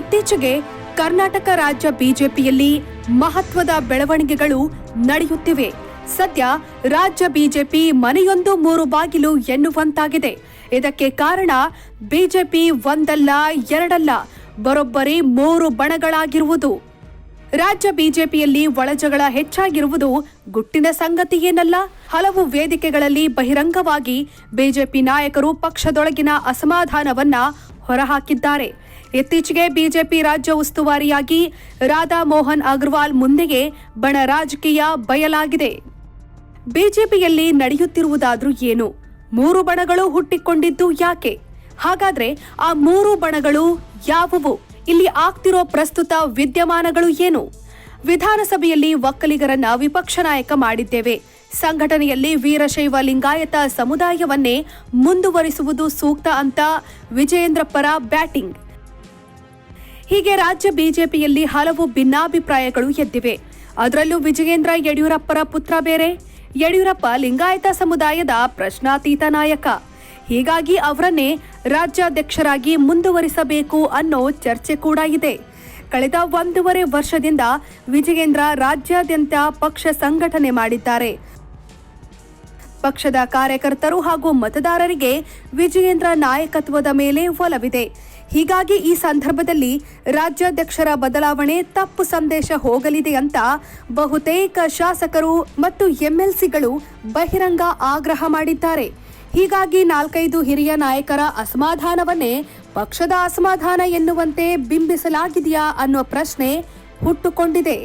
ಇತ್ತೀಚೆಗೆ ಕರ್ನಾಟಕ ರಾಜ್ಯ ಬಿಜೆಪಿಯಲ್ಲಿ ಮಹತ್ವದ ಬೆಳವಣಿಗೆಗಳು ನಡೆಯುತ್ತಿವೆ. ಸದ್ಯ ರಾಜ್ಯ ಬಿಜೆಪಿ ಮನೆಯೊಂದು ಮೂರು ಬಾಗಿಲು ಎನ್ನುವಂತಾಗಿದೆ. ಇದಕ್ಕೆ ಕಾರಣ ಬಿಜೆಪಿ ಒಂದಲ್ಲ ಎರಡಲ್ಲ ಬರೋಬ್ಬರಿ 3 ಬಣಗಳಾಗಿರುವುದು. ರಾಜ್ಯ ಬಿಜೆಪಿಯಲ್ಲಿ ಒಳಜಗಳ ಹೆಚ್ಚಾಗಿರುವುದು ಗುಟ್ಟಿನ ಸಂಗತಿಯೇನಲ್ಲ. ಹಲವು ವೇದಿಕೆಗಳಲ್ಲಿ ಬಹಿರಂಗವಾಗಿ ಬಿಜೆಪಿ ನಾಯಕರು ಪಕ್ಷದೊಳಗಿನ ಅಸಮಾಧಾನವನ್ನ ಹೊರಹಾಕಿದ್ದಾರೆ. ಇತ್ತೀಚೆಗೆ ಬಿಜೆಪಿ ರಾಜ್ಯ ಉಸ್ತುವಾರಿಯಾಗಿ ರಾಧಾ ಮೋಹನ್ ಅಗ್ರವಾಲ್ ಮುಂದೆಯೇ ಬಣ ರಾಜಕೀಯ ಬಯಲಾಗಿದೆ. ಬಿಜೆಪಿಯಲ್ಲಿ ನಡೆಯುತ್ತಿರುವುದಾದ್ರೂ ಏನು? 3 ಬಣಗಳು ಹುಟ್ಟಿಕೊಂಡಿದ್ದು ಯಾಕೆ? ಹಾಗಾದ್ರೆ ಆ 3 ಬಣಗಳು ಯಾವುವು? ಇಲ್ಲಿ ಆಗ್ತಿರೋ ಪ್ರಸ್ತುತ ವಿದ್ಯಮಾನಗಳು ಏನು? ವಿಧಾನಸಭೆಯಲ್ಲಿ ಒಕ್ಕಲಿಗರನ್ನ ವಿಪಕ್ಷ ನಾಯಕ ಮಾಡಿದ್ದೇವೆ. ಸಂಘಟನೆಯಲ್ಲಿ ವೀರಶೈವ ಲಿಂಗಾಯತ ಸಮುದಾಯವನ್ನೇ ಮುಂದುವರಿಸುವುದು ಸೂಕ್ತ ಅಂತ ವಿಜಯೇಂದ್ರ ಪರ ಬ್ಯಾಟಿಂಗ್. ಹೀಗೆ ರಾಜ್ಯ ಬಿಜೆಪಿಯಲ್ಲಿ ಹಲವು ಭಿನ್ನಾಭಿಪ್ರಾಯಗಳು ಎದ್ದಿವೆ. ಅದರಲ್ಲೂ ವಿಜಯೇಂದ್ರ ಯಡಿಯೂರಪ್ಪರ ಪುತ್ರ ಬೇರೆ. ಯಡಿಯೂರಪ್ಪ ಲಿಂಗಾಯತ ಸಮುದಾಯದ ಪ್ರಶ್ನಾತೀತ ನಾಯಕ. ಹೀಗಾಗಿ ಅವರನ್ನೇ ರಾಜ್ಯಾಧ್ಯಕ್ಷರಾಗಿ ಮುಂದುವರಿಸಬೇಕು ಅನ್ನೋ ಚರ್ಚೆ ಕೂಡ ಇದೆ. ಕಳೆದ 1.5 ವರ್ಷದಿಂದ ವಿಜಯೇಂದ್ರ ರಾಜ್ಯಾದ್ಯಂತ ಪಕ್ಷ ಸಂಘಟನೆ ಮಾಡಿದ್ದಾರೆ. ಪಕ್ಷದ ಕಾರ್ಯಕರ್ತರು ಹಾಗೂ ಮತದಾರರಿಗೆ ವಿಜಯೇಂದ್ರ ನಾಯಕತ್ವದ ಮೇಲೆ ಒಲವಿದೆ. ಹೀಗಾಗಿ ಈ ಸಂದರ್ಭದಲ್ಲಿ ರಾಜ್ಯಾಧ್ಯಕ್ಷರ ಬದಲಾವಣೆ ತಪ್ಪು ಸಂದೇಶ ಹೋಗಲಿದೆ ಅಂತ ಬಹುತೇಕ ಶಾಸಕರು ಮತ್ತು ಎಂಎಲ್ಸಿಗಳು ಬಹಿರಂಗ ಆಗ್ರಹ ಮಾಡಿದ್ದಾರೆ. ಹೀಗಾಗಿ 4-5 ಹಿರಿಯ ನಾಯಕರ ಅಸಮಾಧಾನವನ್ನೇ ಪಕ್ಷದ ಅಸಮಾಧಾನ ಎನ್ನುವಂತೆ ಬಿಂಬಿಸಲಾಗಿದೆಯಾ ಅನ್ನೋ ಪ್ರಶ್ನೆ ಹುಟ್ಟುಕೊಂಡಿದೆ.